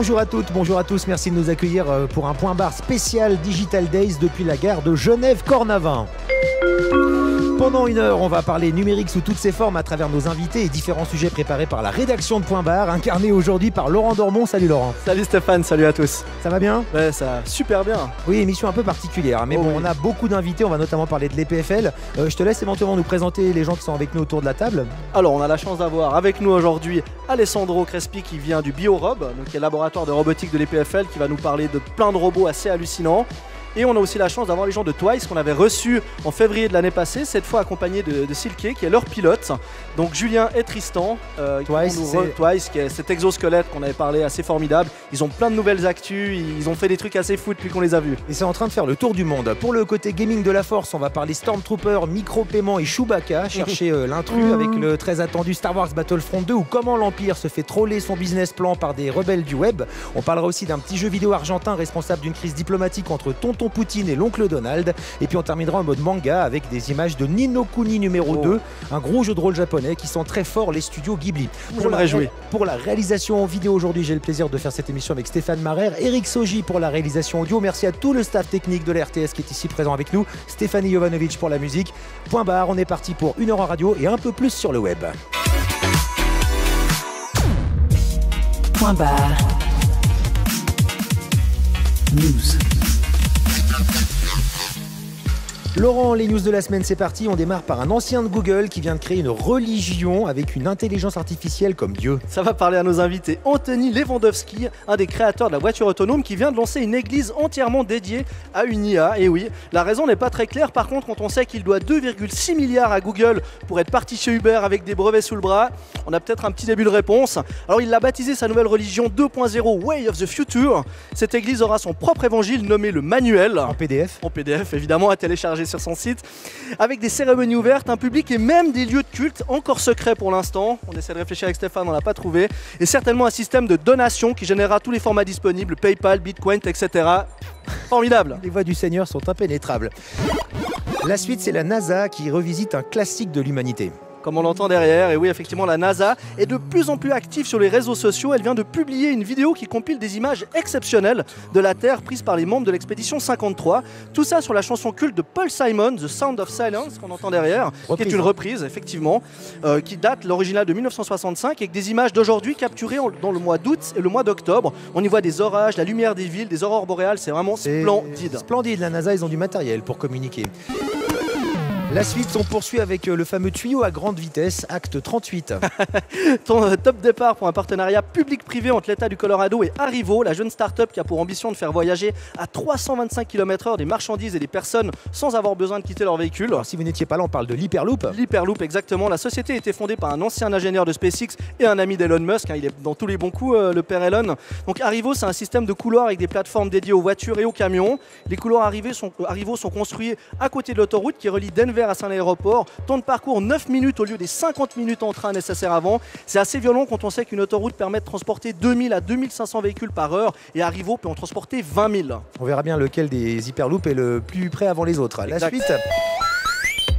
Bonjour à toutes, bonjour à tous, merci de nous accueillir pour un point barre spécial Digital Days depuis la gare de Genève-Cornavin. Pendant une heure, on va parler numérique sous toutes ses formes à travers nos invités et différents sujets préparés par la rédaction de Point Barre, incarnée aujourd'hui par Laurent Dormont. Salut Laurent. Salut Stéphane, salut à tous. Ça va bien? Ouais, ça va super bien. Oui, émission un peu particulière, mais oui. On a beaucoup d'invités, on va notamment parler de l'EPFL. Je te laisse éventuellement nous présenter les gens qui sont avec nous autour de la table. Alors, on a la chance d'avoir avec nous aujourd'hui Alessandro Crespi qui vient du BioRob, donc qui est le laboratoire de robotique de l'EPFL, qui va nous parler de plein de robots assez hallucinants. Et on a aussi la chance d'avoir les gens de Twice qu'on avait reçus en février de l'année passée, cette fois accompagnés de Silke qui est leur pilote. Donc Julien et Tristan, Twice qui est cet exosquelette qu'on avait parlé, assez formidable. Ils ont plein de nouvelles actus, ils ont fait des trucs assez fous depuis qu'on les a vus. Et c'est en train de faire le tour du monde. Pour le côté gaming de la force, on va parler Stormtrooper, micro-paiement et Chewbacca, chercher l'intrus avec le très attendu Star Wars Battlefront 2 ou comment l'Empire se fait troller son business plan par des rebelles du web. On parlera aussi d'un petit jeu vidéo argentin responsable d'une crise diplomatique entre Tonton Poutine et l'oncle Donald. Et puis on terminera en mode manga avec des images de Ni no Kuni numéro 2, un gros jeu de rôle japonais qui sent très fort les studios Ghibli. Pour la réalisation vidéo aujourd'hui, j'ai le plaisir de faire cette émission avec Stéphane Marère, Eric Soji pour la réalisation audio. Merci à tout le staff technique de la RTS qui est ici présent avec nous, Stéphanie Jovanovic pour la musique. Point barre, on est parti pour 1 heure en radio et un peu plus sur le web. Point barre. News. Laurent, les news de la semaine, c'est parti. On démarre par un ancien de Google qui vient de créer une religion avec une intelligence artificielle comme Dieu. Ça va parler à nos invités. Anthony Lewandowski, un des créateurs de la voiture autonome, qui vient de lancer une église entièrement dédiée à une IA. Et oui, la raison n'est pas très claire. Par contre, quand on sait qu'il doit 2,6 milliards à Google pour être parti chez Uber avec des brevets sous le bras, on a peut-être un petit début de réponse. Alors, il l'a baptisé sa nouvelle religion 2.0 Way of the Future. Cette église aura son propre évangile nommé le Manuel. En PDF. En PDF, évidemment, à télécharger sur son site, avec des cérémonies ouvertes, un public et même des lieux de culte encore secrets pour l'instant. On essaie de réfléchir avec Stéphane, on l'a pas trouvé. Et certainement un système de donation qui générera tous les formats disponibles, PayPal, Bitcoin, etc. Formidable. Les voies du Seigneur sont impénétrables. La suite, c'est la NASA qui revisite un classique de l'humanité. Comme on l'entend derrière, et oui, effectivement, la NASA est de plus en plus active sur les réseaux sociaux. Elle vient de publier une vidéo qui compile des images exceptionnelles de la Terre prises par les membres de l'expédition 53. Tout ça sur la chanson culte de Paul Simon, The Sound of Silence, qu'on entend derrière, qui est une reprise, effectivement, qui date l'original de 1965, avec des images d'aujourd'hui capturées dans le mois d'août et le mois d'octobre. On y voit des orages, la lumière des villes, des aurores boréales, c'est vraiment splendide. Splendide, la NASA, ils ont du matériel pour communiquer. La suite, on poursuit avec le fameux tuyau à grande vitesse, acte 38. Ton top départ pour un partenariat public-privé entre l'État du Colorado et Arrivo, la jeune start-up qui a pour ambition de faire voyager à 325 km/h des marchandises et des personnes sans avoir besoin de quitter leur véhicule. Alors, si vous n'étiez pas là, on parle de l'Hyperloop. L'Hyperloop, exactement. La société a été fondée par un ancien ingénieur de SpaceX et un ami d'Elon Musk. Il est dans tous les bons coups, le père Elon. Donc Arrivo, c'est un système de couloirs avec des plateformes dédiées aux voitures et aux camions. Les couloirs Arrivo sont construits à côté de l'autoroute qui relie Denver à Saint-Aéroport. Temps de parcours 9 minutes au lieu des 50 minutes en train nécessaires avant. C'est assez violent quand on sait qu'une autoroute permet de transporter 2000 à 2500 véhicules par heure et Arrivo peut en transporter 20 000. On verra bien lequel des Hyperloop est le plus près avant les autres. La suite.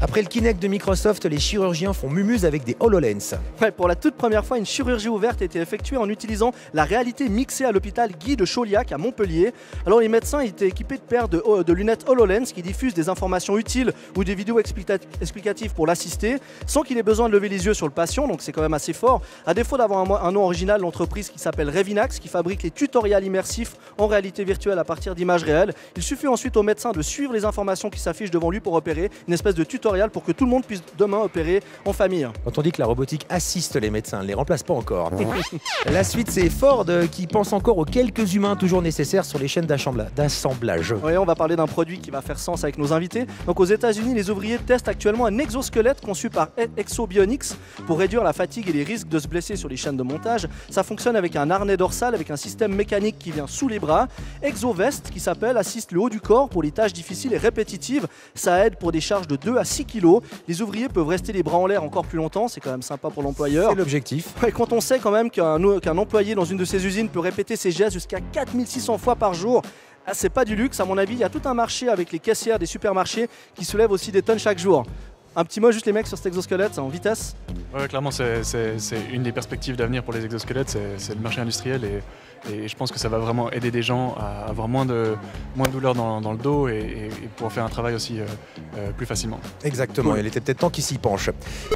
Après le Kinect de Microsoft, les chirurgiens font mumuse avec des HoloLens. Ouais, pour la toute première fois, une chirurgie ouverte a été effectuée en utilisant la réalité mixée à l'hôpital Guy de Chauliac à Montpellier. Alors les médecins étaient équipés de paires de lunettes HoloLens qui diffusent des informations utiles ou des vidéos explicatives pour l'assister sans qu'il ait besoin de lever les yeux sur le patient, donc c'est quand même assez fort. À défaut d'avoir un nom original, l'entreprise qui s'appelle Revinax qui fabrique les tutoriels immersifs en réalité virtuelle à partir d'images réelles. Il suffit ensuite au médecin de suivre les informations qui s'affichent devant lui pour opérer, une espèce de tutoriel pour que tout le monde puisse demain opérer en famille. Quand on dit que la robotique assiste les médecins, elle ne les remplace pas encore. La suite, c'est Ford qui pense encore aux quelques humains toujours nécessaires sur les chaînes d'assemblage. Oui, on va parler d'un produit qui va faire sens avec nos invités. Donc aux États-Unis, les ouvriers testent actuellement un exosquelette conçu par ExoBionics pour réduire la fatigue et les risques de se blesser sur les chaînes de montage. Ça fonctionne avec un harnais dorsal avec un système mécanique qui vient sous les bras. ExoVest qui s'appelle assiste le haut du corps pour les tâches difficiles et répétitives. Ça aide pour des charges de 2 à 6 kg. Les ouvriers peuvent rester les bras en l'air encore plus longtemps, c'est quand même sympa pour l'employeur. C'est l'objectif. Et quand on sait quand même qu'un employé dans une de ces usines peut répéter ses gestes jusqu'à 4600 fois par jour, c'est pas du luxe à mon avis. Il y a tout un marché avec les caissières des supermarchés qui soulèvent aussi des tonnes chaque jour. Un petit mot juste les mecs sur cet exosquelette en vitesse. Ouais, clairement, c'est une des perspectives d'avenir pour les exosquelettes, c'est le marché industriel et je pense que ça va vraiment aider des gens à avoir moins de douleur dans le dos et pouvoir faire un travail aussi plus facilement. Exactement, il était peut-être temps qu'il s'y penche.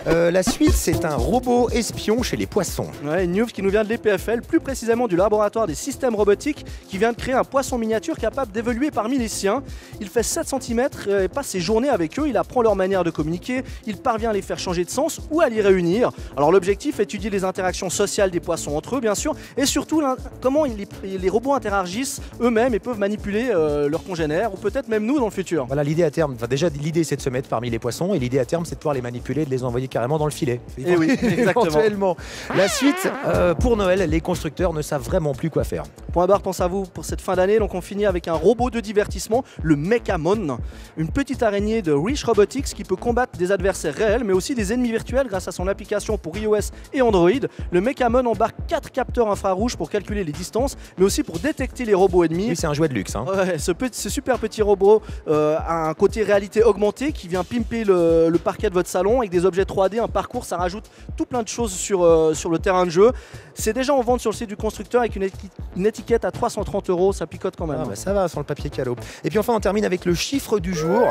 La suite, c'est un robot espion chez les poissons. Ouais, une news qui nous vient de l'EPFL, plus précisément du laboratoire des systèmes robotiques, qui vient de créer un poisson miniature capable d'évoluer parmi les siens. Il fait 7 cm et passe ses journées avec eux, il apprend leur manière de communiquer, il parvient à les faire changer de sens ou à les réunir. Alors l'objectif, étudier les interactions sociales des poissons entre eux, bien sûr, et surtout comment les robots interagissent eux-mêmes et peuvent manipuler leurs congénères, ou peut-être même nous dans le futur. Voilà, l'idée à terme, déjà l'idée c'est de se mettre parmi les poissons, et l'idée à terme c'est de pouvoir les manipuler et de les envoyer carrément dans le filet. Et oui, exactement. Éventuellement. La suite, pour Noël, les constructeurs ne savent vraiment plus quoi faire. Point barre, pense à vous pour cette fin d'année. Donc on finit avec un robot de divertissement, le Mechamon, une petite araignée de Rich Robotics qui peut combattre des adversaires réels, mais aussi des ennemis virtuels grâce à son application pour iOS et Android. Le Mechamon embarque 4 capteurs infrarouges pour calculer les distances, mais aussi pour détecter les robots ennemis. Oui, c'est un jouet de luxe. Hein. Ouais, ce super petit robot a un côté réalité augmentée qui vient pimper le parquet de votre salon avec des objets 3D, un parcours, ça rajoute tout plein de choses sur le terrain de jeu. C'est déjà en vente sur le site du constructeur avec une étiquette à 330 €, ça picote quand même. Ah bah ça va sur le papier calo. Et puis enfin on termine avec le chiffre du jour,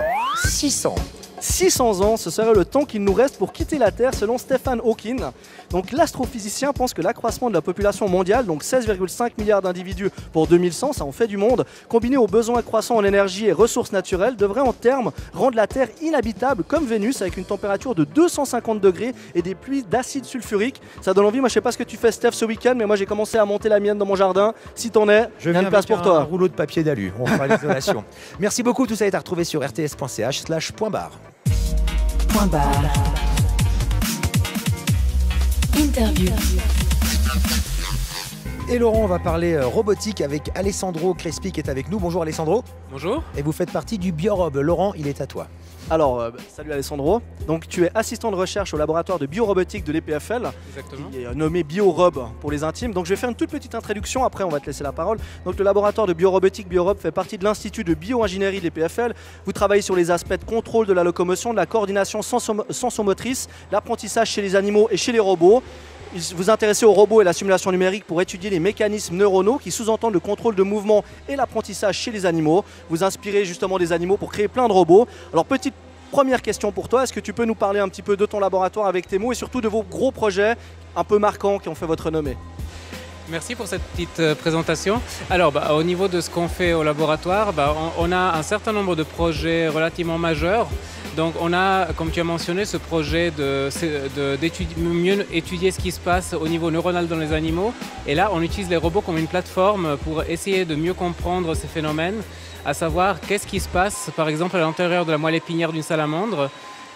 600. 600 ans, ce serait le temps qu'il nous reste pour quitter la Terre selon Stephen Hawking. Donc l'astrophysicien pense que l'accroissement de la population mondiale, donc 16,5 milliards d'individus pour 2100, ça en fait du monde, combiné aux besoins croissants en énergie et ressources naturelles, devrait en termes rendre la Terre inhabitable comme Vénus avec une température de 250 degrés et des pluies d'acide sulfurique. Ça donne envie, moi je sais pas ce que tu fais Steph ce week-end, mais moi j'ai commencé à monter la mienne dans mon jardin. Si t'en es, je il y a viens une place avec pour toi. Un rouleau de papier d'alu, on fera l'isolation. Merci beaucoup, tout ça est à retrouver sur rts.ch/.bar. Point barre. Interview. Et Laurent, on va parler robotique avec Alessandro Crespi qui est avec nous. Bonjour Alessandro. Bonjour. Et vous faites partie du Biorob. Laurent, il est à toi. Alors, salut Alessandro. Donc tu es assistant de recherche au laboratoire de biorobotique de l'EPFL. Exactement. Qui est nommé Biorob pour les intimes. Donc je vais faire une toute petite introduction, après on va te laisser la parole. Donc le laboratoire de biorobotique Biorob fait partie de l'Institut de bioingénierie de l'EPFL. Vous travaillez sur les aspects de contrôle de la locomotion, de la coordination sensomotrice, l'apprentissage chez les animaux et chez les robots. Vous intéressez aux robots et la simulation numérique pour étudier les mécanismes neuronaux qui sous-entendent le contrôle de mouvement et l'apprentissage chez les animaux. Vous inspirez justement des animaux pour créer plein de robots. Alors petite première question pour toi, est-ce que tu peux nous parler un petit peu de ton laboratoire avec tes mots et surtout de vos gros projets un peu marquants qui ont fait votre renommée? Merci pour cette petite présentation. Alors, au niveau de ce qu'on fait au laboratoire, on a un certain nombre de projets relativement majeurs. Donc, on a, comme tu as mentionné, ce projet de mieux étudier ce qui se passe au niveau neuronal dans les animaux. Et là, on utilise les robots comme une plateforme pour essayer de mieux comprendre ces phénomènes, à savoir qu'est-ce qui se passe, par exemple, à l'intérieur de la moelle épinière d'une salamandre.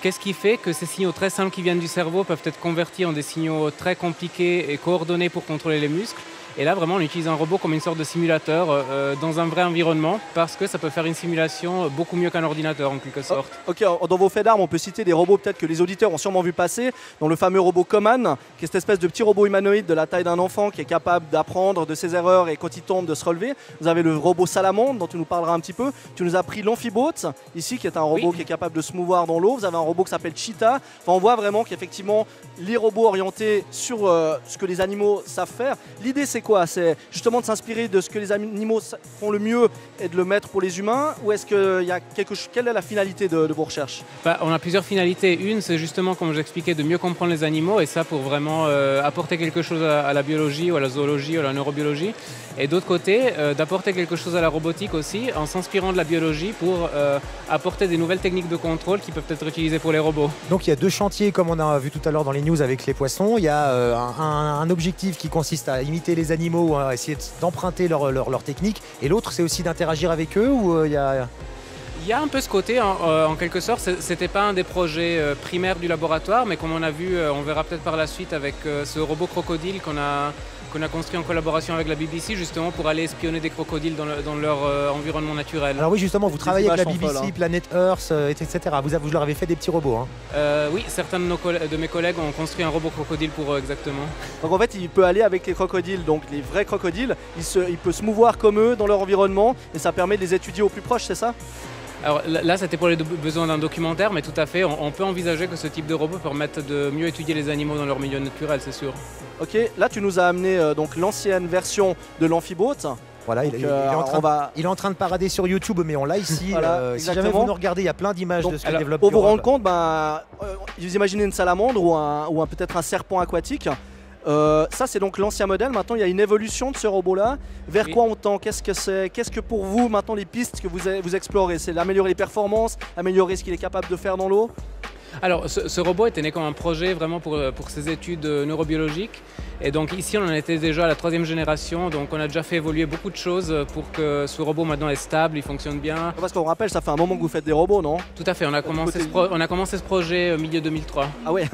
Qu'est-ce qui fait que ces signaux très simples qui viennent du cerveau peuvent être convertis en des signaux très compliqués et coordonnés pour contrôler les muscles? Et là, vraiment, on utilise un robot comme une sorte de simulateur dans un vrai environnement parce que ça peut faire une simulation beaucoup mieux qu'un ordinateur en quelque sorte. Ok, dans vos faits d'armes, on peut citer des robots peut-être que les auditeurs ont sûrement vu passer, dont le fameux robot Coman, qui est cette espèce de petit robot humanoïde de la taille d'un enfant qui est capable d'apprendre de ses erreurs et quand il tombe de se relever. Vous avez le robot Salamandre dont tu nous parleras un petit peu. Tu nous as pris l'Amphiboat ici qui est un robot qui est capable de se mouvoir dans l'eau. Vous avez un robot qui s'appelle Cheetah. Enfin, on voit vraiment qu'effectivement les robots orientés sur ce que les animaux savent faire. L'idée c'est quoi? C'est justement de s'inspirer de ce que les animaux font le mieux et de le mettre pour les humains, ou est-ce qu'il y a quelque chose? Quelle est la finalité de vos recherches? On a plusieurs finalités. Une, c'est justement, comme j'expliquais, de mieux comprendre les animaux, et ça pour vraiment apporter quelque chose à la biologie ou à la zoologie ou à la neurobiologie. Et d'autre côté, d'apporter quelque chose à la robotique aussi, en s'inspirant de la biologie pour apporter des nouvelles techniques de contrôle qui peuvent être utilisées pour les robots. Donc il y a deux chantiers comme on a vu tout à l'heure dans les news avec les poissons. Il y a un objectif qui consiste à imiter les animaux, ou à essayer d'emprunter leur technique. Et l'autre, c'est aussi d'interagir avec eux, ou il y a... Il y a un peu ce côté, en quelque sorte. C'était pas un des projets primaires du laboratoire, mais comme on a vu, on verra peut-être par la suite avec ce robot crocodile qu'on a construit en collaboration avec la BBC, justement pour aller espionner des crocodiles dans leur environnement naturel. Alors oui, justement, vous travaillez avec la BBC, folles, hein. Planet Earth, etc. Vous leur avez fait des petits robots. Hein. Oui, certains de mes collègues ont construit un robot crocodile pour eux, exactement. Donc en fait, il peut aller avec les crocodiles, donc les vrais crocodiles. Il peut se mouvoir comme eux dans leur environnement et ça permet de les étudier au plus proche, c'est ça? Alors là, c'était pour les besoins d'un documentaire, mais tout à fait, on peut envisager que ce type de robot permette de mieux étudier les animaux dans leur milieu naturel, c'est sûr. Ok, là tu nous as amené donc l'ancienne version de l'Amphibot. Voilà, Donc, il est en train de parader sur YouTube, mais on l'a ici. Voilà, si jamais vous nous regardez, il y a plein d'images de ce que développe Pour vous Europe. rendre compte, vous imaginez une salamandre ou peut-être un serpent aquatique. Ça c'est donc l'ancien modèle. Maintenant il y a une évolution de ce robot là. Vers quoi on tend? Qu'est-ce que pour vous maintenant les pistes que vous explorez? C'est d'améliorer les performances, améliorer ce qu'il est capable de faire dans l'eau? Alors, ce robot était né comme un projet vraiment pour ses études neurobiologiques. Et donc ici, on en était déjà à la 3e génération. Donc on a déjà fait évoluer beaucoup de choses pour que ce robot maintenant est stable, il fonctionne bien. Parce qu'on rappelle, ça fait un moment que vous faites des robots, non? Tout à fait, on a commencé ce projet milieu 2003. Ah ouais.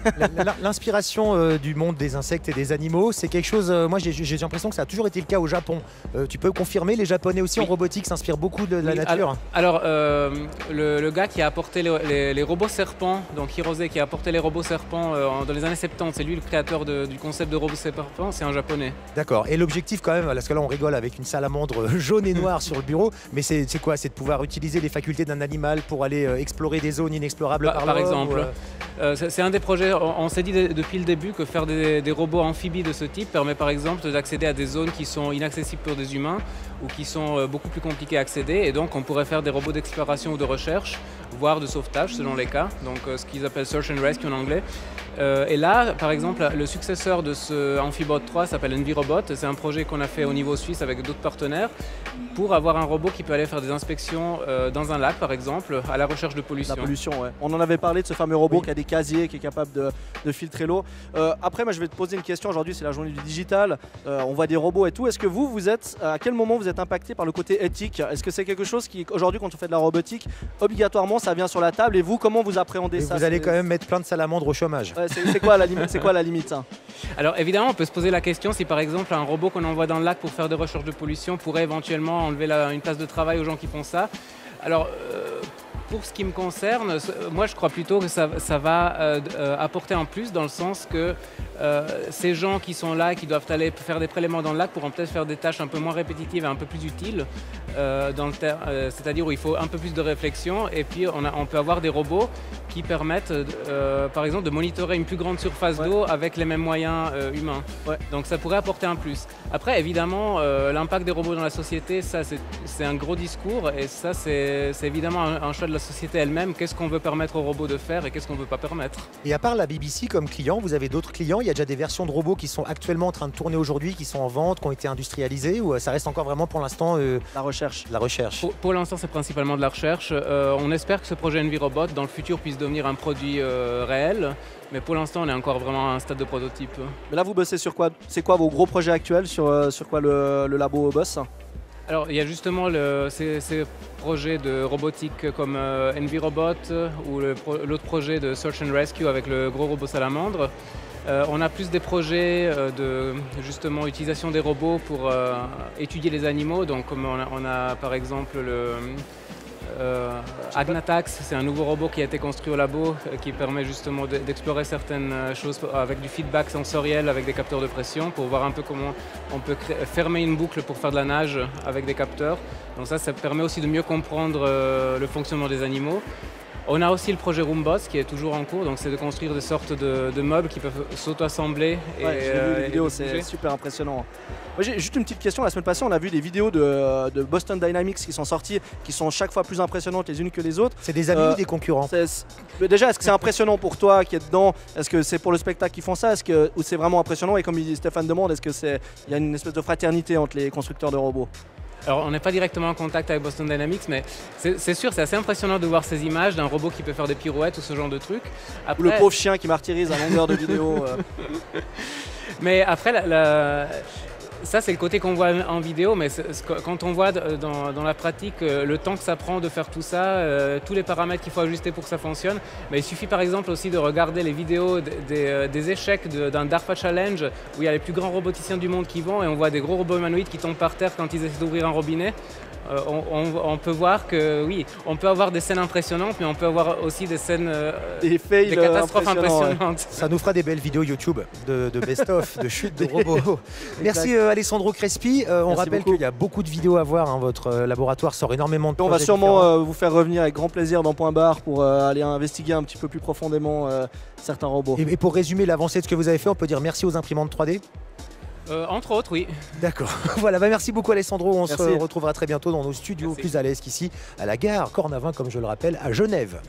L'inspiration du monde des insectes et des animaux, c'est quelque chose, moi j'ai l'impression que ça a toujours été le cas au Japon. Tu peux confirmer, les Japonais aussi en robotique s'inspirent beaucoup de la nature? Alors, le gars qui a apporté les robots serpents, donc Hirose, qui a apporté les robots serpents dans les années 70, c'est lui le créateur du concept de robots serpents, c'est un japonais. D'accord, et l'objectif quand même, parce que là on rigole avec une salamandre jaune et noire sur le bureau, mais c'est quoi? C'est de pouvoir utiliser les facultés d'un animal pour aller explorer des zones inexplorables par exemple. C'est un des projets, on s'est dit depuis le début que faire des robots amphibies de ce type permet par exemple d'accéder à des zones qui sont inaccessibles pour des humains ou qui sont beaucoup plus compliquées à accéder, et donc on pourrait faire des robots d'exploration ou de recherche, voire de sauvetage selon les cas, donc ce qu'ils appellent Search and Rescue en anglais. Et là, par exemple, le successeur de ce Amphibot 3 s'appelle EnviroBot. C'est un projet qu'on a fait au niveau suisse avec d'autres partenaires pour avoir un robot qui peut aller faire des inspections dans un lac, par exemple, à la recherche de pollution. La pollution, ouais. On en avait parlé de ce fameux robot qui a des casiers, qui est capable de filtrer l'eau. Après, moi, je vais te poser une question. Aujourd'hui, c'est la journée du digital. On voit des robots et tout. Est-ce que à quel moment vous êtes impacté par le côté éthique? Est-ce que c'est quelque chose qui, aujourd'hui, quand on fait de la robotique, obligatoirement, ça vient sur la table? Et vous, comment vous appréhendez ça? Vous allez quand même mettre plein de salamandres au chomage. C'est quoi la limite? C'est quoi la limite? Alors évidemment, on peut se poser la question si par exemple un robot qu'on envoie dans le lac pour faire des recherches de pollution pourrait éventuellement enlever une place de travail aux gens qui font ça. Alors pour ce qui me concerne, moi je crois plutôt que ça va apporter en plus, dans le sens que ces gens qui sont là, qui doivent aller faire des prélèvements dans le lac, pourront peut-être faire des tâches un peu moins répétitives et un peu plus utiles, c'est-à-dire où il faut un peu plus de réflexion, et puis on peut avoir des robots qui permettent par exemple de monitorer une plus grande surface d'eau avec les mêmes moyens humains. Ouais. Donc ça pourrait apporter un plus. Après évidemment l'impact des robots dans la société, ça c'est un gros discours, et ça c'est évidemment un choix de la société elle-même. Qu'est-ce qu'on veut permettre aux robots de faire et qu'est-ce qu'on ne veut pas permettre? Et à part la BBC comme client, vous avez d'autres clients? Il y a déjà des versions de robots qui sont actuellement en train de tourner aujourd'hui, qui sont en vente, qui ont été industrialisées, ou ça reste encore vraiment pour l'instant la recherche? Pour l'instant c'est principalement de la recherche. On espère que ce projet EnviroBot dans le futur puisse devenir un produit réel, mais pour l'instant on est encore vraiment à un stade de prototype. Mais là vous bossez sur quoi? C'est quoi vos gros projets actuels? Sur quoi le labo bosse? Alors il y a justement ces projets de robotique comme EnviroBot ou l'autre projet de Search and Rescue avec le gros robot salamandre. On a plus des projets de justement utilisation des robots pour étudier les animaux. Donc comme on a par exemple le Agnatax, c'est un nouveau robot qui a été construit au labo qui permet justement d'explorer certaines choses avec du feedback sensoriel, avec des capteurs de pression, pour voir un peu comment on peut fermer une boucle pour faire de la nage avec des capteurs. Donc ça permet aussi de mieux comprendre le fonctionnement des animaux. On a aussi le projet Roombots qui est toujours en cours, donc c'est de construire des sortes de meubles qui peuvent s'auto-assembler. Ouais, j'ai vu les vidéos, c'est super impressionnant. Moi, j'ai juste une petite question. La semaine passée, on a vu des vidéos de Boston Dynamics qui sont sorties, qui sont chaque fois plus impressionnantes les unes que les autres. C'est des amis ou des concurrents? Déjà, est-ce que c'est impressionnant pour toi qui es dedans? Est-ce que c'est pour le spectacle qu'ils font ça? Ou c'est vraiment impressionnant? Et comme Stéphane demande, est-ce qu'il y a une espèce de fraternité entre les constructeurs de robots? Alors on n'est pas directement en contact avec Boston Dynamics, mais c'est sûr, c'est assez impressionnant de voir ces images d'un robot qui peut faire des pirouettes ou ce genre de trucs. Après, ou le pauvre chien qui martyrise à longueur de vidéo. Mais après, ça c'est le côté qu'on voit en vidéo, mais quand on voit dans la pratique le temps que ça prend de faire tout ça, tous les paramètres qu'il faut ajuster pour que ça fonctionne, mais il suffit par exemple aussi de regarder les vidéos des échecs d'un DARPA Challenge où il y a les plus grands roboticiens du monde qui vont, et on voit des gros robots humanoïdes qui tombent par terre quand ils essaient d'ouvrir un robinet. On peut voir que oui, on peut avoir des scènes impressionnantes, mais on peut avoir aussi des scènes, des catastrophes impressionnantes. Ça nous fera des belles vidéos YouTube de best-of, de chutes de robots. Merci Alessandro Crespi. On rappelle qu'il y a beaucoup de vidéos à voir. Hein. Votre laboratoire sort énormément de On va projets sûrement vous faire revenir avec grand plaisir dans Point Barre pour aller investiguer un petit peu plus profondément certains robots. Et pour résumer l'avancée de ce que vous avez fait, on peut dire merci aux imprimantes 3D. Entre autres, oui. D'accord. Voilà, merci beaucoup Alessandro. On Merci. se retrouvera très bientôt dans nos studios Merci. plus à l'aise qu'ici, à la gare Cornavin, comme je le rappelle, à Genève.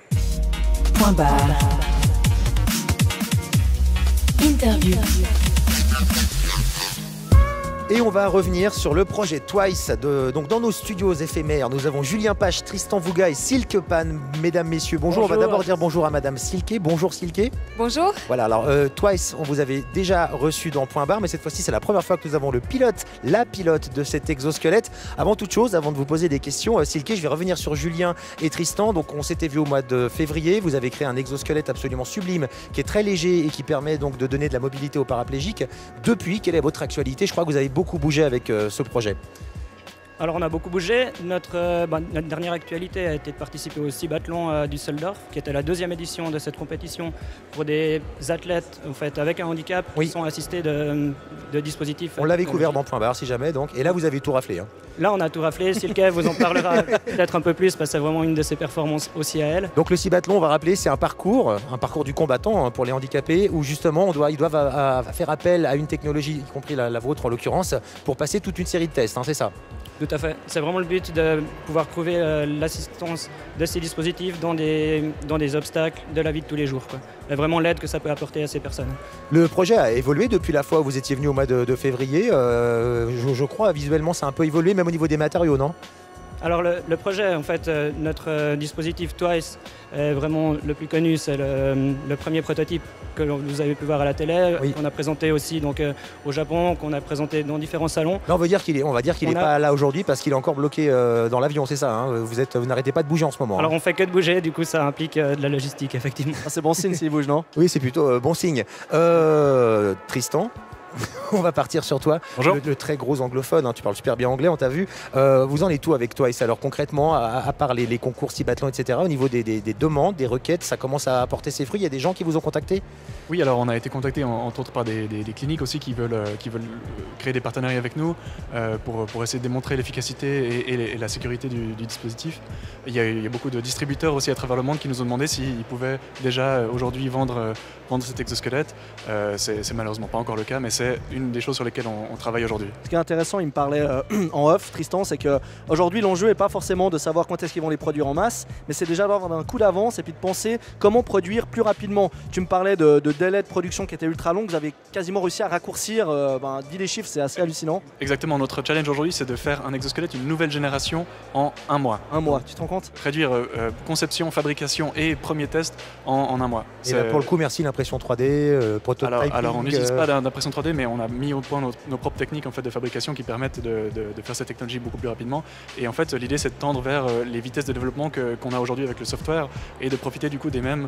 Point barre. Interview. Et on va revenir sur le projet Twice. Donc dans nos studios éphémères, nous avons Julien Pache, Tristan Vouga et Silke Pan. Mesdames, messieurs, bonjour. On va d'abord dire bonjour à Madame Silke. Bonjour Silke. Bonjour. Voilà, alors Twice, on vous avait déjà reçu dans Point Barre, mais cette fois-ci, c'est la première fois que nous avons la pilote de cet exosquelette. Avant toute chose, avant de vous poser des questions, Silke, je vais revenir sur Julien et Tristan. Donc on s'était vu au mois de février. Vous avez créé un exosquelette absolument sublime, qui est très léger et qui permet donc de donner de la mobilité aux paraplégiques. Depuis, quelle est votre actualité? Je crois que vous avez beaucoup bougé avec ce projet. Alors on a beaucoup bougé. Notre dernière actualité a été de participer au Cibathlon du Düsseldorf, qui était la 2e édition de cette compétition pour des athlètes en fait, avec un handicap qui sont assistés de dispositifs. On l'avait couvert dans Point Barre si jamais, donc. Et là vous avez tout raflé. Hein. Là on a tout raflé. Silke vous en parlera peut-être un peu plus parce que c'est vraiment une de ses performances aussi à elle. Donc le Cibathlon, on va rappeler, c'est un parcours du combattant hein, pour les handicapés où justement ils doivent faire appel à une technologie, y compris la vôtre en l'occurrence, pour passer toute une série de tests, hein, c'est ça? Tout à fait. C'est vraiment le but de pouvoir prouver l'assistance de ces dispositifs dans des obstacles de la vie de tous les jours, quoi. Et vraiment l'aide que ça peut apporter à ces personnes. Le projet a évolué depuis la fois où vous étiez venu au mois de février. Je crois visuellement ça a un peu évolué, même au niveau des matériaux, non? Alors le projet, en fait, notre dispositif Twice est vraiment le plus connu. C'est le premier prototype que vous avez pu voir à la télé, qu'on a présenté aussi donc, au Japon, qu'on a présenté dans différents salons. Là, on va dire qu'il n'est pas là aujourd'hui parce qu'il est encore bloqué dans l'avion, c'est ça hein, vous n'arrêtez pas de bouger en ce moment. Alors on fait que de bouger, du coup ça implique de la logistique, effectivement. Ah, c'est bon signe s'il bouge, non? Oui, c'est plutôt bon signe. Tristan, on va partir sur toi. Bonjour. Le très gros anglophone, hein, tu parles super bien anglais, on t'a vu. Vous en êtes tout avec toi? Et alors concrètement, à part les concours Cibathlon, etc., au niveau des demandes, des requêtes, ça commence à apporter ses fruits? Il y a des gens qui vous ont contacté? Oui, alors on a été contacté entre autres par des cliniques aussi qui veulent créer des partenariats avec nous pour essayer de démontrer l'efficacité et la sécurité du dispositif. Il y a beaucoup de distributeurs aussi à travers le monde qui nous ont demandé s'ils pouvaient déjà aujourd'hui vendre cet exosquelette. C'est malheureusement pas encore le cas, mais c'est une des choses sur lesquelles on travaille aujourd'hui. Ce qui est intéressant, il me parlait en off, Tristan, c'est qu'aujourd'hui l'enjeu n'est pas forcément de savoir quand est-ce qu'ils vont les produire en masse, mais c'est déjà d'avoir un coup d'avance et puis de penser comment produire plus rapidement. Tu me parlais de délai de production qui était ultra long, vous avez quasiment réussi à raccourcir, dis les chiffres, c'est assez hallucinant. Exactement, notre challenge aujourd'hui c'est de faire un exosquelette, une nouvelle génération en un mois. Un mois, tu te rends compte? Réduire conception, fabrication et premier test en un mois. Et là, pour le coup, merci l'impression 3D, prototyping. Alors on n'utilise pas d'impression 3D, mais on a mis au point nos propres techniques en fait, de fabrication qui permettent de faire cette technologie beaucoup plus rapidement. Et en fait, l'idée c'est de tendre vers les vitesses de développement qu'on a aujourd'hui avec le software et de profiter du coup des mêmes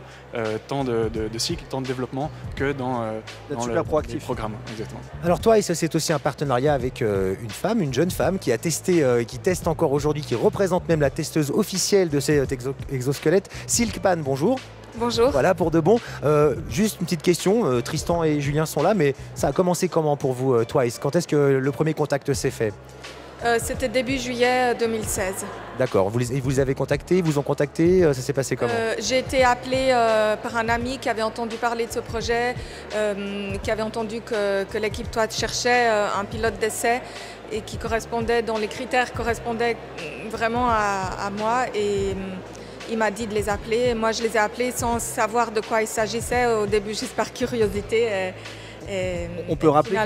temps de cycle, temps de développement que dans le programme. Exactement. Alors toi, c'est aussi un partenariat avec une jeune femme qui a testé, qui teste encore aujourd'hui, qui représente même la testeuse officielle de cet exosquelette. Silke Pan, bonjour. Bonjour. Voilà, pour de bon. Juste une petite question, Tristan et Julien sont là, mais ça a commencé comment pour vous, Twice? Quand est-ce que le premier contact s'est fait? C'était début juillet 2016. D'accord, vous les avez contactés, ils vous ont contacté, ça s'est passé comment? J'ai été appelée par un ami qui avait entendu parler de ce projet, qui avait entendu que l'équipe Twice cherchait un pilote d'essai et qui correspondait, dont les critères correspondaient vraiment à moi. Et il m'a dit de les appeler. Moi, je les ai appelés sans savoir de quoi il s'agissait. Au début, juste par curiosité. On peut rappeler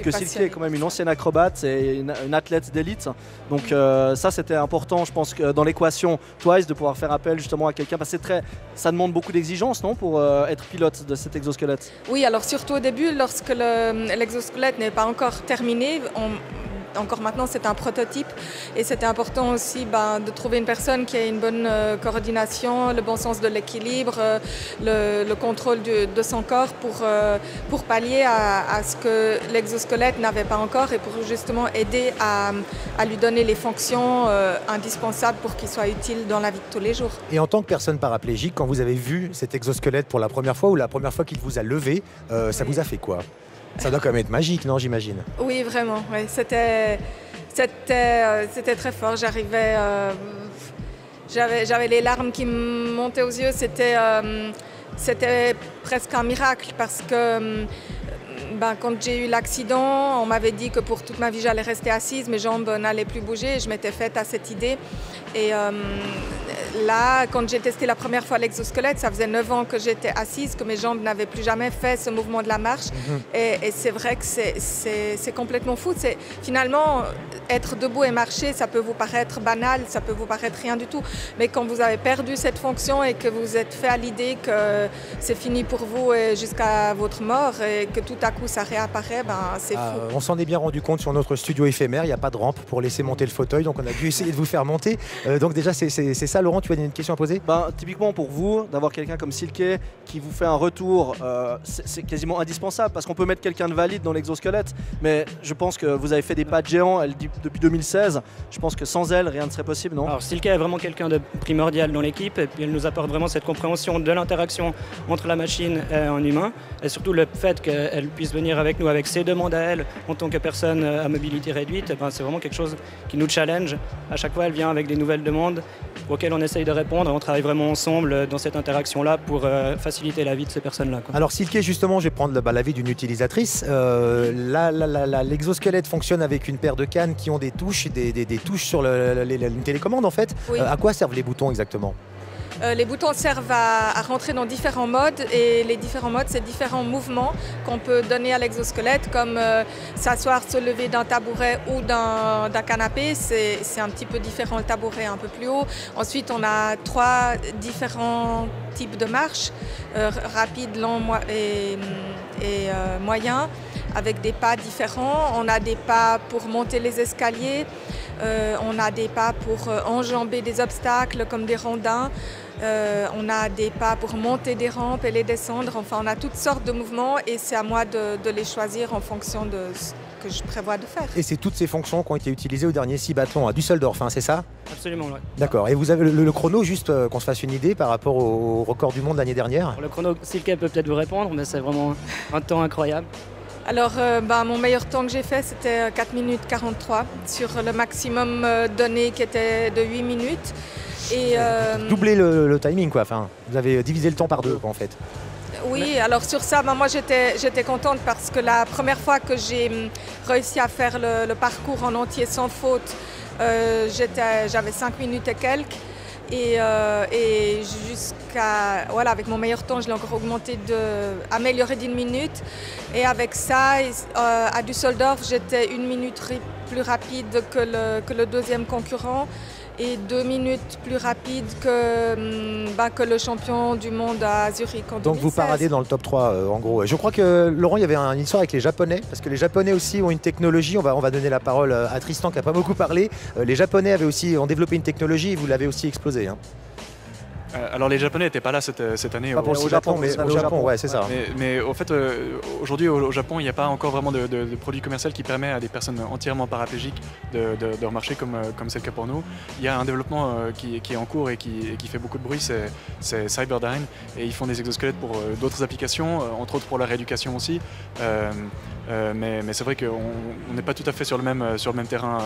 que Silke est quand même une ancienne acrobate et une athlète d'élite. Donc ça, c'était important, je pense, que dans l'équation Twice, de pouvoir faire appel justement à quelqu'un. Parce que ça demande beaucoup d'exigences, non, pour être pilote de cet exosquelette? Oui, alors surtout au début, lorsque l'exosquelette n'est pas encore terminé. Encore maintenant, c'est un prototype et c'était important aussi de trouver une personne qui a une bonne coordination, le bon sens de l'équilibre, le contrôle de son corps pour pallier à ce que l'exosquelette n'avait pas encore et pour justement aider à lui donner les fonctions indispensables pour qu'il soit utile dans la vie de tous les jours. Et en tant que personne paraplégique, quand vous avez vu cet exosquelette pour la première fois ou la première fois qu'il vous a levé, ça vous a fait quoi? Ça doit quand même être magique, non, j'imagine? Oui, vraiment. Ouais. C'était très fort. J'avais les larmes qui me montaient aux yeux. C'était presque un miracle parce que quand j'ai eu l'accident, on m'avait dit que pour toute ma vie j'allais rester assise, mes jambes n'allaient plus bouger. Je m'étais faite à cette idée. Et là, quand j'ai testé la première fois l'exosquelette, ça faisait 9 ans que j'étais assise, que mes jambes n'avaient plus jamais fait ce mouvement de la marche. Et c'est vrai que c'est complètement fou. Finalement, être debout et marcher, ça peut vous paraître banal, ça peut vous paraître rien du tout. Mais quand vous avez perdu cette fonction et que vous êtes fait à l'idée que c'est fini pour vous jusqu'à votre mort et que tout à coup ça réapparaît, c'est fou. On s'en est bien rendu compte sur notre studio éphémère, il n'y a pas de rampe pour laisser monter le fauteuil, donc on a dû essayer de vous faire monter. Donc déjà, c'est ça, Laurent, tu as une question à poser? Typiquement pour vous, d'avoir quelqu'un comme Silke qui vous fait un retour, c'est quasiment indispensable parce qu'on peut mettre quelqu'un de valide dans l'exosquelette, mais je pense que vous avez fait des pas de géant, elle dit depuis 2016, je pense que sans elle, rien ne serait possible, non? Alors Silke est vraiment quelqu'un de primordial dans l'équipe et puis elle nous apporte vraiment cette compréhension de l'interaction entre la machine et un humain et surtout le fait qu'elle puisse venir avec nous avec ses demandes à elle en tant que personne à mobilité réduite, c'est vraiment quelque chose qui nous challenge. À chaque fois, elle vient avec des nouvelles demandes auxquelles on essaye de répondre et on travaille vraiment ensemble dans cette interaction-là pour faciliter la vie de ces personnes-là. Alors Silke, justement, je vais prendre l'avis d'une utilisatrice. L'exosquelette fonctionne avec une paire de cannes qui ont des touches, des touches sur une télécommande en fait. Oui. À quoi servent les boutons exactement? Les boutons servent à rentrer dans différents modes et les différents modes, c'est différents mouvements qu'on peut donner à l'exosquelette comme s'asseoir, se lever d'un tabouret ou d'un canapé. C'est un petit peu différent, le tabouret un peu plus haut. Ensuite, on a 3 différents types de marches, rapide, lent et moyen, avec des pas différents. On a des pas pour monter les escaliers, on a des pas pour enjamber des obstacles comme des rondins. On a des pas pour monter des rampes et les descendre. Enfin, on a toutes sortes de mouvements et c'est à moi de les choisir en fonction de ce que je prévois de faire. Et c'est toutes ces fonctions qui ont été utilisées au dernier Cibathlon à Düsseldorf, c'est ça? Absolument, oui. D'accord. Et vous avez le chrono, juste qu'on se fasse une idée par rapport au record du monde l'année dernière? Le chrono, Silke peut peut-être vous répondre, mais c'est vraiment un temps incroyable. Alors, mon meilleur temps que j'ai fait, c'était 4 minutes 43 sur le maximum donné qui était de 8 minutes. Et, doubler le timing, quoi. Enfin, vous avez divisé le temps par 2, quoi, en fait. Oui, alors sur ça, moi j'étais contente parce que la première fois que j'ai réussi à faire le parcours en entier sans faute, j'avais 5 minutes et quelques. Et avec mon meilleur temps, je l'ai encore amélioré d'1 minute. Et avec ça, à Düsseldorf, j'étais 1 minute plus rapide que le deuxième concurrent et 2 minutes plus rapide que le champion du monde à Zurich en 2016. Donc vous paradez dans le top 3 en gros. Je crois que Laurent, il y avait une histoire avec les Japonais, parce que les Japonais aussi ont une technologie, on va donner la parole à Tristan qui n'a pas beaucoup parlé. Les Japonais ont développé une technologie et vous l'avez aussi explosée. Alors les Japonais n'étaient pas là cette année pas pour le Japon, mais au Japon, ouais, c'est ça. Mais au fait, aujourd'hui au Japon, il n'y a pas encore vraiment de produit commercial qui permet à des personnes entièrement paraplégiques de remarcher comme c'est le cas pour nous. Il y a un développement qui est en cours et qui fait beaucoup de bruit, c'est Cyberdyne, et ils font des exosquelettes pour d'autres applications, entre autres pour la rééducation aussi. Mais c'est vrai qu'on n'est pas tout à fait sur le même terrain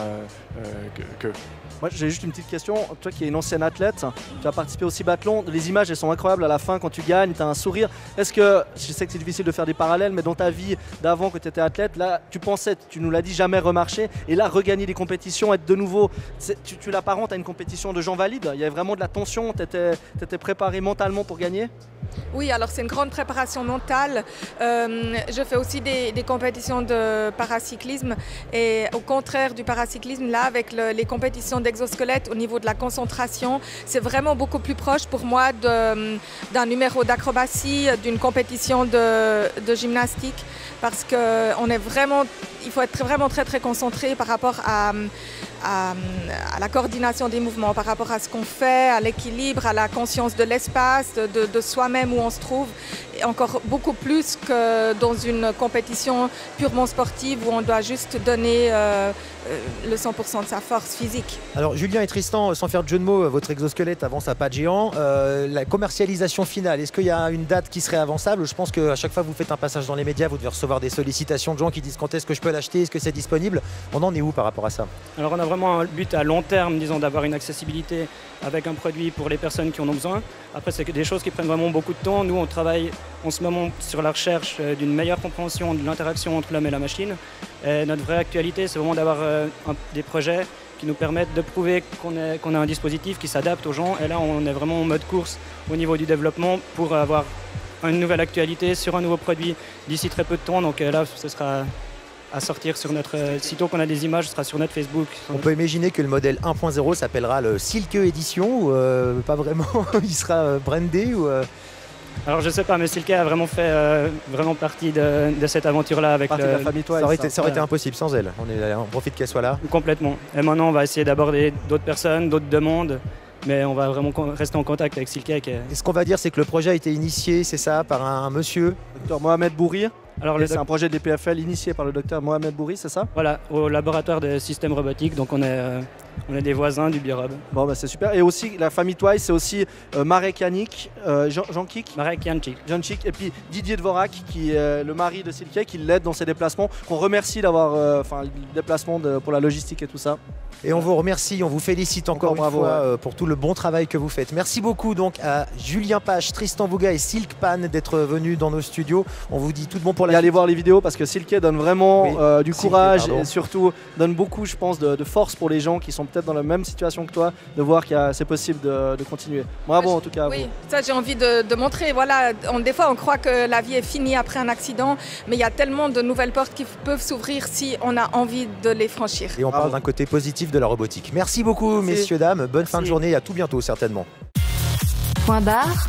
qu'eux. Moi j'ai juste une petite question, toi qui es une ancienne athlète, tu as participé au Cibathlon, les images elles sont incroyables à la fin quand tu gagnes, tu as un sourire. Est-ce que, je sais que c'est difficile de faire des parallèles, mais dans ta vie d'avant que tu étais athlète, là tu pensais, tu nous l'as dit, jamais remarcher, et là regagner des compétitions, être de nouveau, tu l'apparentes à une compétition de gens valides, il y avait vraiment de la tension, tu étais préparé mentalement pour gagner? Oui, alors c'est une grande préparation mentale. Je fais aussi des compétitions de paracyclisme et au contraire du paracyclisme, là avec les compétitions d'exosquelette au niveau de la concentration, c'est vraiment beaucoup plus proche pour moi d'un numéro d'acrobatie, d'une compétition de gymnastique parce il faut être vraiment très très concentré par rapport à la coordination des mouvements, par rapport à ce qu'on fait, à l'équilibre, à la conscience de l'espace, de soi-même où on se trouve. encore beaucoup plus que dans une compétition purement sportive où on doit juste donner le 100% de sa force physique. Alors Julien et Tristan, sans faire de jeu de mots, votre exosquelette avance à pas de géant. La commercialisation finale, est-ce qu'il y a une date qui serait avançable? Je pense qu'à chaque fois que vous faites un passage dans les médias, vous devez recevoir des sollicitations de gens qui disent quand est-ce que je peux l'acheter, est-ce que c'est disponible? On en est où par rapport à ça? Alors on a vraiment un but à long terme, disons, d'avoir une accessibilité avec un produit pour les personnes qui en ont besoin. Après, c'est des choses qui prennent vraiment beaucoup de temps. Nous, on travaille en ce moment sur la recherche d'une meilleure compréhension de l'interaction entre l'homme et la machine. Et notre vraie actualité, c'est vraiment d'avoir des projets qui nous permettent de prouver qu'on a un dispositif qui s'adapte aux gens. Et là, on est vraiment en mode course au niveau du développement pour avoir une nouvelle actualité sur un nouveau produit d'ici très peu de temps. Donc là, ce sera à sortir sur notre sitôt qu'on a des images, ce sera sur notre Facebook. On peut imaginer que le modèle 1.0 s'appellera le Silke Edition ou pas vraiment, il sera brandé ou Alors je sais pas, mais Silke a vraiment fait vraiment partie de cette aventure-là avec de la famille Twice. Ça aurait été impossible sans elle. On profite qu'elle soit là. Complètement. Et maintenant, on va essayer d'aborder d'autres personnes, d'autres demandes. Mais on va vraiment rester en contact avec Silke. Et ce qu'on va dire, c'est que le projet a été initié, c'est ça, par un monsieur Dr Mohamed Bourri. Alors c'est un projet de l'EPFL initié par le docteur Mohamed Bourri, c'est ça? Voilà, au laboratoire de systèmes robotiques, donc on est des voisins du Biorob. Bon bah c'est super. Et aussi la famille Twice, c'est aussi Marek Janik, Jankik, Marek Jancik, et puis Didier Dvorak, qui est le mari de Silke, qui l'aide dans ses déplacements, qu'on remercie d'avoir le déplacement pour la logistique et tout ça. Et on vous remercie, on vous félicite encore une fois pour tout le bon travail que vous faites. Merci beaucoup donc à Julien Pache, Tristan Bouga et Silk Pan d'être venus dans nos studios. On vous dit tout de bon pour la suite. Allez voir les vidéos parce que Silke donne vraiment du courage et surtout donne beaucoup, je pense, de force pour les gens qui sont peut-être dans la même situation que toi, de voir que c'est possible de continuer. Bravo en tout cas. Oui, ça j'ai envie de montrer. Voilà, des fois on croit que la vie est finie après un accident, mais il y a tellement de nouvelles portes qui peuvent s'ouvrir si on a envie de les franchir. Et on parle d'un côté positif de la robotique. Merci beaucoup messieurs, dames. Bonne fin de journée, à tout bientôt certainement. Point barre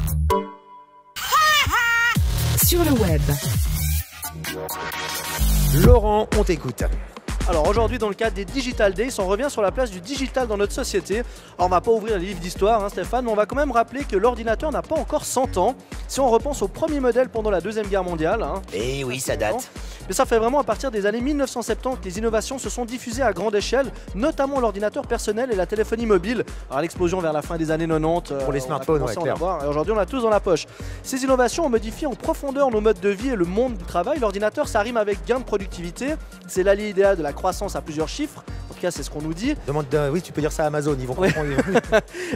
sur le web. Laurent, on t'écoute. Alors aujourd'hui, dans le cadre des Digital Days, on revient sur la place du digital dans notre société. Alors on va pas ouvrir les livres d'histoire, Stéphane, mais on va quand même rappeler que l'ordinateur n'a pas encore 100 ans. Si on repense au premier modèle pendant la Deuxième Guerre mondiale. Eh oui, ça date. Mais ça fait vraiment à partir des années 1970 que les innovations se sont diffusées à grande échelle, notamment l'ordinateur personnel et la téléphonie mobile. Alors l'explosion vers la fin des années 90. Pour les smartphones, ouais, clair. Et aujourd'hui, on a tous dans la poche. Ces innovations ont modifié en profondeur nos modes de vie et le monde du travail. L'ordinateur, ça rime avec gain de productivité. C'est l'allié idéal de la croissance à plusieurs chiffres. En tout cas, c'est ce qu'on nous dit. Oui, tu peux dire ça à Amazon, ils vont comprendre.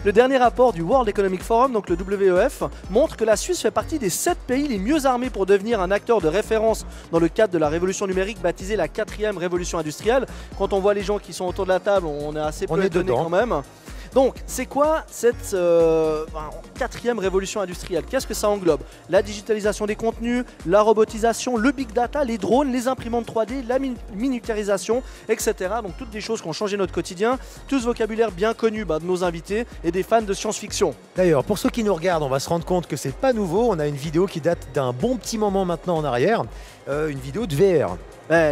Le dernier rapport du World Economic Forum, donc le WEF, montre que la Suisse fait partie des 7 pays les mieux armés pour devenir un acteur de référence dans le cadre de la révolution numérique baptisée la 4e révolution industrielle. Quand on voit les gens qui sont autour de la table, on est assez peu étonnés quand même. Donc, c'est quoi cette 4e révolution industrielle? Qu'est-ce que ça englobe? La digitalisation des contenus, la robotisation, le big data, les drones, les imprimantes 3D, la miniaturisation, etc. Donc, toutes des choses qui ont changé notre quotidien. Tout ce vocabulaire bien connu de nos invités et des fans de science-fiction. D'ailleurs, pour ceux qui nous regardent, on va se rendre compte que c'est pas nouveau. On a une vidéo qui date d'un bon petit moment maintenant en arrière. Une vidéo de VR.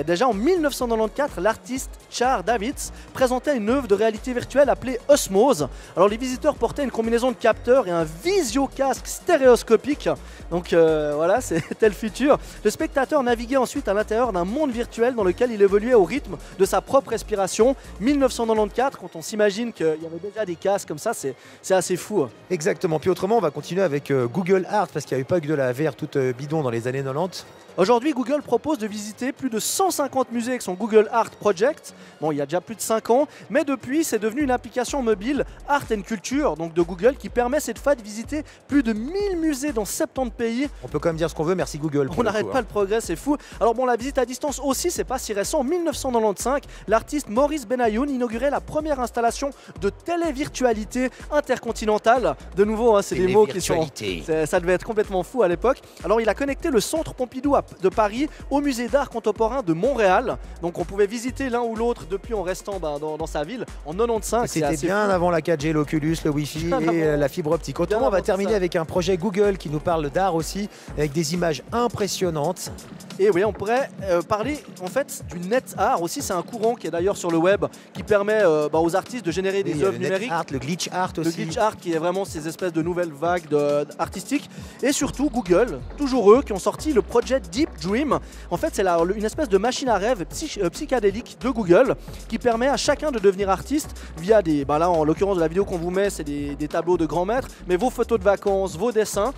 Déjà en 1994, l'artiste Char Davids présentait une œuvre de réalité virtuelle appelée Osmose. Alors les visiteurs portaient une combinaison de capteurs et un visio-casque stéréoscopique. Donc voilà, c'était le futur. Le spectateur naviguait ensuite à l'intérieur d'un monde virtuel dans lequel il évoluait au rythme de sa propre respiration. 1994, quand on s'imagine qu'il y avait déjà des casques comme ça, c'est assez fou. Exactement. Puis autrement, on va continuer avec Google Art parce qu'il n'y a eu pas que de la VR toute bidon dans les années 90. Aujourd'hui, Google propose de visiter plus de 150 musées avec son Google Art Project. Bon, il y a déjà plus de 5 ans, mais depuis, c'est devenu une application mobile Art and Culture, donc de Google, qui permet cette fois de visiter plus de 1000 musées dans 70 pays. On peut quand même dire ce qu'on veut, merci Google. On n'arrête pas le progrès, c'est fou. Alors bon, la visite à distance aussi, c'est pas si récent. En 1995, l'artiste Maurice Benayoun inaugurait la première installation de télévirtualité intercontinentale. De nouveau, c'est des mots qui sont... Ça devait être complètement fou à l'époque. Alors il a connecté le centre Pompidou à de Paris au musée d'art contemporain de Montréal. Donc on pouvait visiter l'un ou l'autre depuis en restant dans sa ville en 95. C'était bien avant la 4G, l'Oculus, le Wi-Fi et la fibre optique. Autrement, on va terminer avec un projet Google qui nous parle d'art aussi, avec des images impressionnantes. Et oui, on pourrait parler en fait du net art aussi. C'est un courant qui est d'ailleurs sur le web qui permet aux artistes de générer des œuvres numériques. Art, le glitch art aussi. Le glitch art qui est vraiment ces espèces de nouvelles vagues artistiques. Et surtout Google, toujours eux, qui ont sorti le projet Deep Dream. En fait, c'est une espèce de machine à rêve psychédélique de Google qui permet à chacun de devenir artiste via des... là, en l'occurrence de la vidéo qu'on vous met, c'est des tableaux de grands maîtres, mais vos photos de vacances, vos dessins,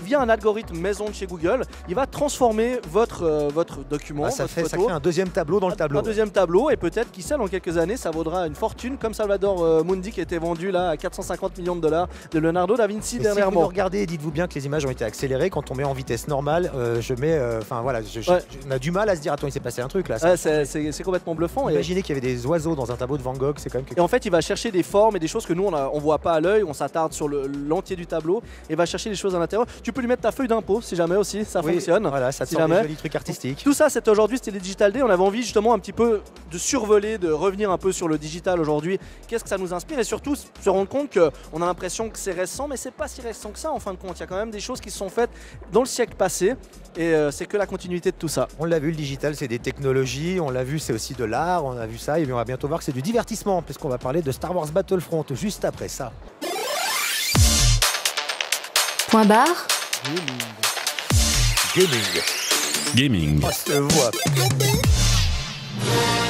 via un algorithme maison de chez Google, il va transformer votre document, ça votre fait photo, un deuxième tableau dans le tableau. Un deuxième tableau, et peut-être, qui sait, dans quelques années, ça vaudra une fortune, comme Salvador Mundi qui a été vendu là à 450 millions de dollars de Leonardo da Vinci dernièrement. Si vous nous regardez, dites-vous bien que les images ont été accélérées. Quand on met en vitesse normale, on a du mal à se dire, attends, il s'est passé un truc là. C'est complètement bluffant. Imaginez qu'il y avait des oiseaux dans un tableau de Van Gogh, c'est quand même quelque chose. Et en fait, il va chercher des formes et des choses que nous, on voit pas à l'œil, on s'attarde sur l'entier du tableau, et va chercher des choses à l'intérieur. Tu peux lui mettre ta feuille d'impôt, si jamais aussi, ça fonctionne. Voilà, ça te si sort jamais. des jolis trucs artistiques. Tout ça, c'était aujourd'hui, c'était les Digital Day. On avait envie justement un petit peu de survoler, de revenir un peu sur le digital aujourd'hui. Qu'est-ce que ça nous inspire? Et surtout, se rendre compte qu'on a l'impression que c'est récent, mais c'est pas si récent que ça en fin de compte. Il y a quand même des choses qui se sont faites dans le siècle passé, et c'est que la continuité de tout ça. On l'a vu, le digital, c'est des technologies. On l'a vu, c'est aussi de l'art. On a vu ça, et on va bientôt voir que c'est du divertissement, puisqu'on va parler de Star Wars Battlefront juste après ça. Point barre. Gaming. Oh, cette voix.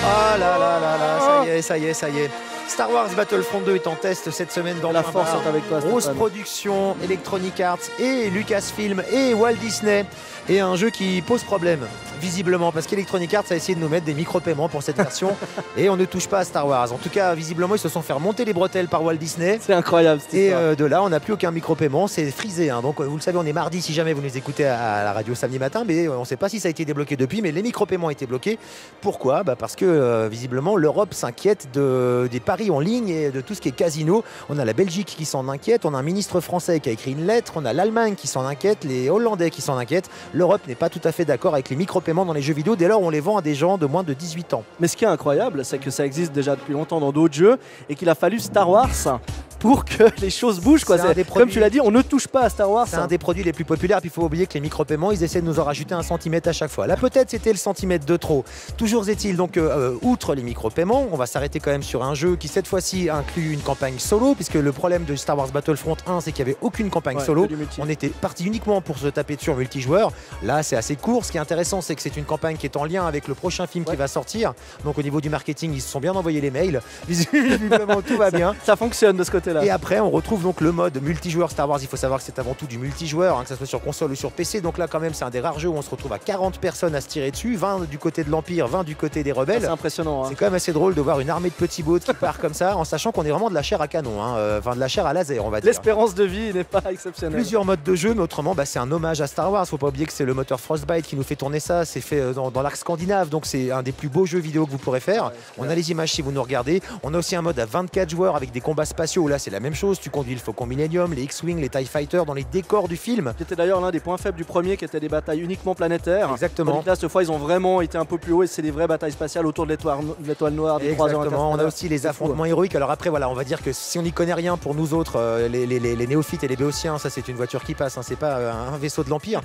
Ah là là là là, ça y est. Star Wars Battlefront 2 est en test cette semaine dans la force est avec toi. Grosse production, Electronic Arts et Lucasfilm et Walt Disney, et un jeu qui pose problème visiblement parce qu'Electronic Arts a essayé de nous mettre des micro-paiements pour cette version et on ne touche pas à Star Wars. En tout cas, visiblement, ils se sont fait remonter les bretelles par Walt Disney. C'est incroyable. Et de là, on n'a plus aucun micro-paiement, c'est frisé. Hein. Donc, vous le savez, on est mardi si jamais vous nous écoutez à la radio samedi matin, mais on ne sait pas si ça a été débloqué depuis, mais les micro-paiements ont été bloqués. Pourquoi ? Parce que visiblement, l'Europe s'inquiète des paris en ligne et de tout ce qui est casino. On a la Belgique qui s'en inquiète, on a un ministre français qui a écrit une lettre, on a l'Allemagne qui s'en inquiète, les Hollandais qui s'en inquiètent. L'Europe n'est pas tout à fait d'accord avec les micro-paiements dans les jeux vidéo dès lors où on les vend à des gens de moins de 18 ans. Mais ce qui est incroyable, c'est que ça existe déjà depuis longtemps dans d'autres jeux et qu'il a fallu Star Wars pour que les choses bougent. Comme tu l'as dit, on ne touche pas à Star Wars. C'est un des produits les plus populaires. Puis il faut oublier que les micro-paiements, ils essaient de nous en rajouter 1 centimètre à chaque fois. Là, peut-être c'était le centimètre de trop. Toujours est-il donc, outre les micro-paiements, on va s'arrêter quand même sur un jeu qui cette fois-ci inclut une campagne solo, puisque le problème de Star Wars Battlefront 1, c'est qu'il n'y avait aucune campagne solo. On était parti uniquement pour se taper dessus en multijoueur. Là, c'est assez court. Ce qui est intéressant, c'est que c'est une campagne qui est en lien avec le prochain film qui va sortir. Donc au niveau du marketing, ils se sont bien envoyés les mails. Visiblement, tout va bien. Ça fonctionne de ce côté-là. Et après, on retrouve donc le mode multijoueur Star Wars. Il faut savoir que c'est avant tout du multijoueur, que ce soit sur console ou sur PC. Donc là, quand même, c'est un des rares jeux où on se retrouve à 40 personnes à se tirer dessus, 20 du côté de l'Empire, 20 du côté des rebelles. C'est impressionnant. C'est quand même assez drôle de voir une armée de petits bots qui part comme ça, en sachant qu'on est vraiment de la chair à canon, de la chair à laser, on va dire. L'espérance de vie n'est pas exceptionnelle. Plusieurs modes de jeu, mais autrement, c'est un hommage à Star Wars. Faut pas oublier que c'est le moteur Frostbite qui nous fait tourner ça. C'est fait dans l'arc scandinave, donc c'est un des plus beaux jeux vidéo que vous pourrez faire. On a les images si vous nous regardez. On a aussi un mode à 24 joueurs avec des combats spatiaux où là c'est la même chose. Tu conduis le Faucon Millennium, les X-Wing, les TIE Fighters dans les décors du film. C'était d'ailleurs l'un des points faibles du premier qui était des batailles uniquement planétaires. Exactement. Donc là, cette fois, ils ont vraiment été un peu plus haut et c'est des vraies batailles spatiales autour de l'étoile noire des 3 heures. Exactement. On a aussi les affrontements héroïques. Alors après, voilà, on va dire que si on n'y connaît rien pour nous autres, les néophytes et les béotiens, ça c'est une voiture qui passe, c'est pas un vaisseau de l'Empire.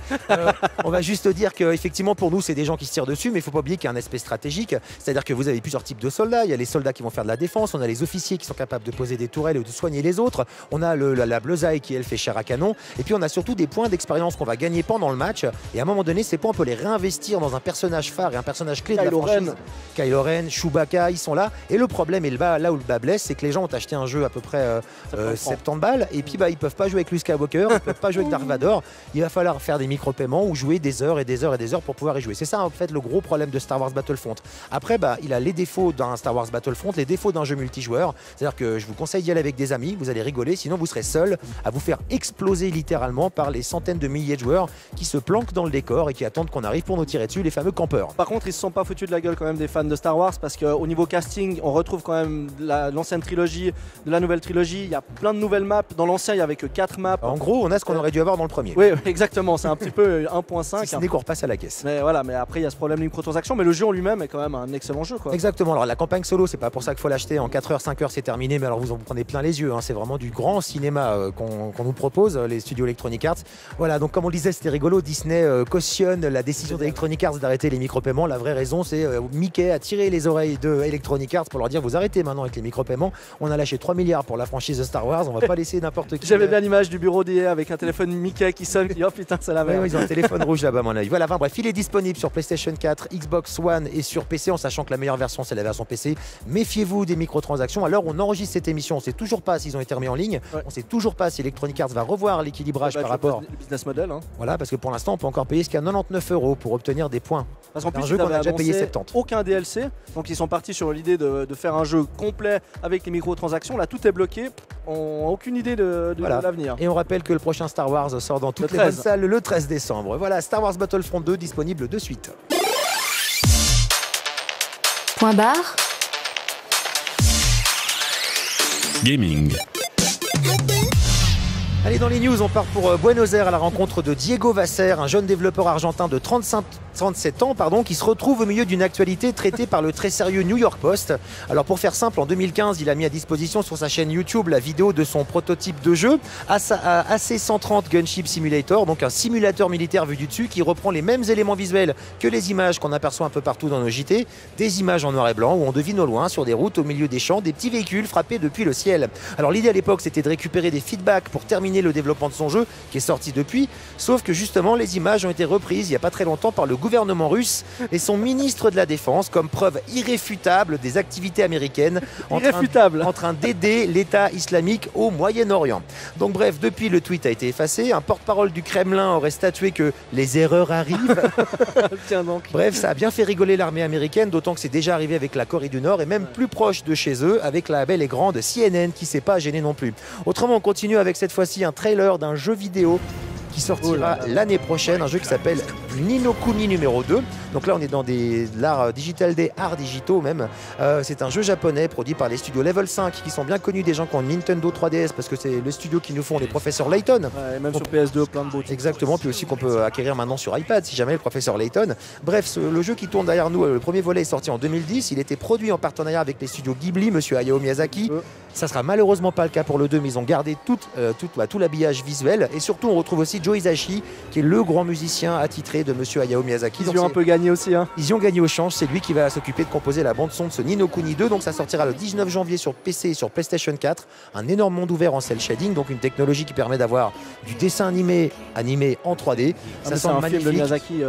On va juste dire qu'effectivement pour nous c'est des gens qui se tirent dessus, mais il faut pas oublier qu'il y a un aspect stratégique, c'est-à-dire que vous avez plusieurs types de soldats. Il y a les soldats qui vont faire de la défense, on a les officiers qui sont capables de poser des tourelles et de soigner les autres, on a la bleusaille qui elle fait chair à canon, et puis on a surtout des points d'expérience qu'on va gagner pendant le match, et à un moment donné ces points on peut les réinvestir dans un personnage phare et un personnage clé de la franchise. Kylo Ren, Chewbacca, ils sont là, et le problème, et là où le bas blesse, c'est que les gens ont acheté un jeu à peu près 70 balles, et puis ils peuvent pas jouer avec Luke Skywalker, ils peuvent pas jouer avec Darth Vader, il va falloir faire des micro-paiements ou jouer des heures et des heures et des heures pour pouvoir y jouer. C'est ça en fait le gros problème de Star Wars Battlefront. Après, il a les défauts d'un Star Wars Battlefront, les défauts d'un jeu multijoueur, c'est-à-dire que je vous conseille d'y aller avec des des amis, vous allez rigoler, sinon vous serez seul à vous faire exploser littéralement par les centaines de milliers de joueurs qui se planquent dans le décor et qui attendent qu'on arrive pour nous tirer dessus, les fameux campeurs. Par contre, ils se sont pas foutus de la gueule quand même des fans de Star Wars, parce qu'au niveau casting, on retrouve quand même l'ancienne trilogie, de la nouvelle trilogie. Il y a plein de nouvelles maps. Dans l'ancien, il n'y avait que 4 maps. En gros, on a ce qu'on aurait dû avoir dans le premier. Oui, exactement. C'est un petit peu 1.5. Si ce n'est qu'on repasse à la caisse. Mais voilà, mais après, il y a ce problème de microtransactions. Mais le jeu en lui-même est quand même un excellent jeu, quoi. Exactement. Alors, la campagne solo, c'est pas pour ça qu'il faut l'acheter. En 4 heures, 5 heures, c'est terminé. Mais alors, vous en prenez plein les yeux. Hein. C'est vraiment du grand cinéma qu'on nous propose, les studios Electronic Arts. Voilà, donc comme on le disait, c'était rigolo. Disney cautionne la décision d'Electronic Arts d'arrêter les micro-paiements. La vraie raison, c'est Mickey a tiré les oreilles de Electronic Arts pour leur dire vous arrêtez maintenant avec les micro-paiements. On a lâché 3 milliards pour la franchise de Star Wars. On va pas laisser n'importe qui. J'avais bien l'image du bureau d'IA avec un téléphone Mickey qui sonne. Oh putain, c'est la merde. Ouais, ils ont un téléphone rouge là-bas, à mon avis. Voilà, enfin, bref, il est disponible sur PlayStation 4, Xbox One et sur PC, en sachant que la meilleure version, c'est la version PC. Méfiez-vous des microtransactions. Alors, on enregistre cette émission. On ne sait toujours pas s'ils ont été remis en ligne. Ouais. On ne sait toujours pas si Electronic Arts va revoir l'équilibrage par rapport au business model. Hein. Voilà, parce que pour l'instant, on peut encore payer jusqu'à 99 € pour obtenir des points. Parce qu'en plus, un jeu qu'on a déjà payé 70. Aucun DLC. Donc, ils sont partis sur l'idée de faire un jeu complet avec les microtransactions. Là, tout est bloqué. On n'a aucune idée de l'avenir. Et on rappelle que le prochain Star Wars sort dans toutes les bonnes salles le 13 décembre. Voilà, Star Wars Battlefront 2 disponible de suite. Point barre. Gaming. Allez, dans les news, on part pour Buenos Aires à la rencontre de Diego Vasser, un jeune développeur argentin de 37 ans, qui se retrouve au milieu d'une actualité traitée par le très sérieux New York Post. Alors pour faire simple, en 2015, il a mis à disposition sur sa chaîne YouTube la vidéo de son prototype de jeu, AC-130 Gunship Simulator, donc un simulateur militaire vu du dessus qui reprend les mêmes éléments visuels que les images qu'on aperçoit un peu partout dans nos JT, des images en noir et blanc où on devine au loin, sur des routes, au milieu des champs, des petits véhicules frappés depuis le ciel. Alors l'idée à l'époque, c'était de récupérer des feedbacks pour terminer le développement de son jeu qui est sorti depuis, sauf que justement les images ont été reprises il n'y a pas très longtemps par le gouvernement russe et son ministre de la Défense comme preuve irréfutable des activités américaines en train d'aider l'État islamique au Moyen-Orient. Donc bref, depuis le tweet a été effacé, un porte-parole du Kremlin aurait statué que les erreurs arrivent. Tiens donc. Bref, ça a bien fait rigoler l'armée américaine, d'autant que c'est déjà arrivé avec la Corée du Nord et même plus proche de chez eux avec la belle et grande CNN qui s'est pas gênée non plus. Autrement, on continue avec cette fois-ci un trailer d'un jeu vidéo qui sortira l'année prochaine, un jeu qui s'appelle Ni no Kuni numéro 2. Donc là on est dans l'art Digital Day, arts digitaux même. C'est un jeu japonais produit par les studios Level 5 qui sont bien connus des gens qui ont Nintendo 3DS parce que c'est le studio qui nous font les professeurs Layton. Ouais, et même sur PS2 plein de beaux. Exactement, puis aussi qu'on peut acquérir maintenant sur iPad si jamais le professeur Layton. Bref, le jeu qui tourne derrière nous, le premier volet est sorti en 2010, il était produit en partenariat avec les studios Ghibli, monsieur Hayao Miyazaki. Ça sera malheureusement pas le cas pour le 2, mais ils ont gardé tout l'habillage visuel. Et surtout, on retrouve aussi Joe Hisaishi, qui est le grand musicien attitré de monsieur Hayao Miyazaki. Ils ont un peu gagné aussi. Hein. Ils y ont gagné au change. C'est lui qui va s'occuper de composer la bande-son de ce Ni no Kuni 2. Donc ça sortira le 19 janvier sur PC et sur PlayStation 4. Un énorme monde ouvert en cel shading, donc une technologie qui permet d'avoir du dessin animé en 3D. Ça sent magnifique. Film de Miyazaki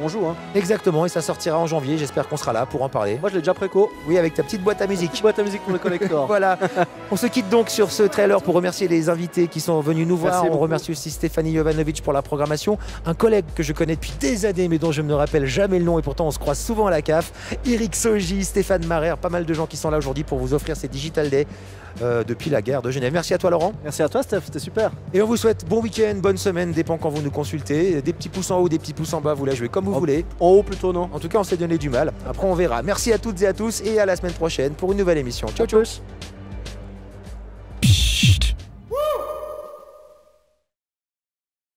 qu'on joue. Hein. Exactement, et ça sortira en janvier. J'espère qu'on sera là pour en parler. Moi, je l'ai déjà préco. Oui, avec ta petite boîte à musique. Petite boîte à musique pour le collector. Voilà. On se quitte donc sur ce trailer pour remercier les invités qui sont venus nous voir. On remercie aussi Stéphanie Jovanovic pour la programmation. Un collègue que je connais depuis des années mais dont je ne me rappelle jamais le nom et pourtant on se croise souvent à la CAF. Eric Soji, Stéphane Marer, pas mal de gens qui sont là aujourd'hui pour vous offrir ces Digital Day depuis la guerre de Genève. Merci à toi Laurent. Merci à toi Steph, c'était super. Et on vous souhaite bon week-end, bonne semaine, dépend quand vous nous consultez. Des petits pouces en haut, des petits pouces en bas, vous la jouez comme vous voulez. En haut plutôt non. En tout cas on s'est donné du mal. Après on verra. Merci à toutes et à tous et à la semaine prochaine pour une nouvelle émission. Ciao ciao.